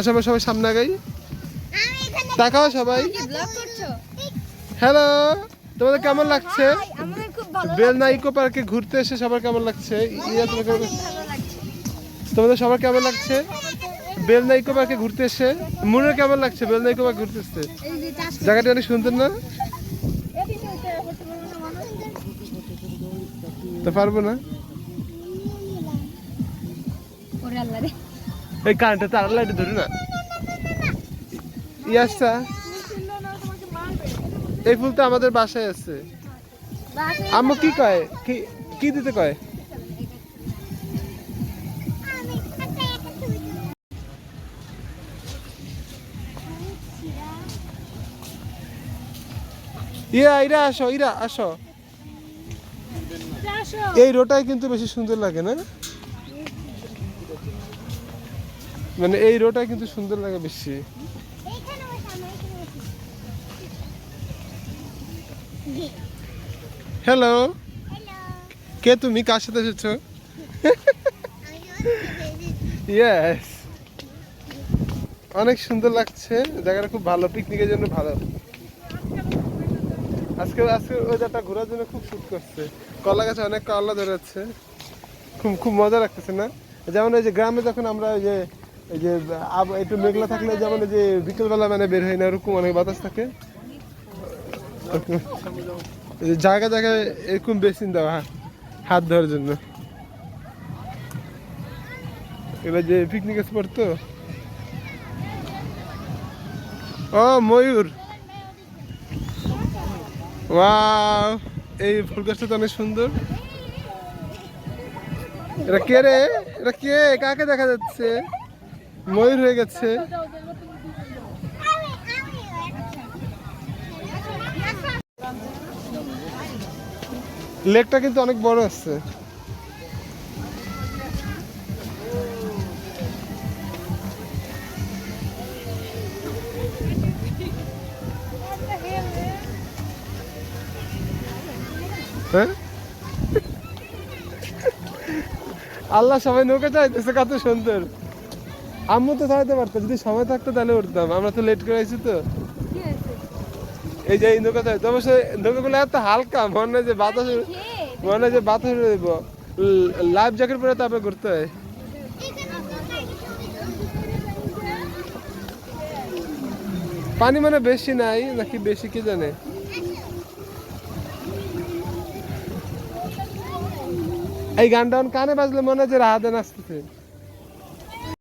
সবাই সবাই সামনে আগাই, তাকাও সবাই। হ্যালো, তোমাদের কেমন লাগছে? বেলনা ইকো পার্কে ঘুরতে এসে সবার কেমন লাগছে? তোমাদের সবার কেমন লাগছে বেলনা ইকো পার্কে ঘুরতে এসে? মুনের কেমন লাগছে বেলনা ইকো পার্কে ঘুরতে এসে? জায়গাটা অনেক সুন্দর না? তো পারবো না, এই কারেন্টটা তার লাইটে ধরি না। ইয়াসটা, এই ফুল তো আমাদের বাসায় আছে। আম্মু কি কয়, কি দিতে কয়? ইরা আসো, ইরা আসো। এই রোটাই কিন্তু বেশি সুন্দর লাগে না? মানে এই রোটাই কিন্তু সুন্দর লাগে বেশি। হ্যালো, কে তুমি? কার সাথে এসেছো? ইয়েস, অনেক সুন্দর লাগছে জায়গাটা, খুব ভালো, পিকনিকের জন্য ভালো। আজকে আজকে ওয়েদারটা ঘোরার জন্য খুব শুট করছে। কলা গাছে অনেক কলা ধরেছে, খুব খুব মজা লাগতেছে না? যেমন এই যে গ্রামে যখন আমরা ওই যে একটু মেঘলা থাকলে যেমন এই যে বিকেলবেলা মানে বের হয় না, ওরকম অনেক বাতাস থাকে। জায়গা জায়গায় এরকম বেসিন দেওয়া হাত ধোয়ার জন্য। এবার যে পিকনিক স্পট তো। ও ময়ূর, ওয়াও, এই ফুল গাছটা তো অনেক সুন্দর। এটা কে রে? এটা কে? কাকে দেখা যাচ্ছে? ময়ূর হয়ে গেছে। লেকটা কিন্তু অনেক বড় আছে। হ্যাঁ, আল্লাহ সবাই নৌকা চাইতেছে, কত সুন্দর। আম্মু তো চাইতে পারতো, যদি সময় থাকতো তাহলে উঠতাম, আমরা তো লেট করে আইছি তো। এই যে এই নৌকা চাইতো, অবশ্যই নৌকাগুলো এত হালকা, মনে হয় যে বাতাস, মনে হয় যে বাতাস দেব। লাইফ জ্যাকেট পরে তারপরে ঘুরতে হয়। পানি মানে বেশি নাই নাকি বেশি, কি জানে। এই গানটা কানে বাজলে মনে হয় যে রাহাতে নাচতেছে।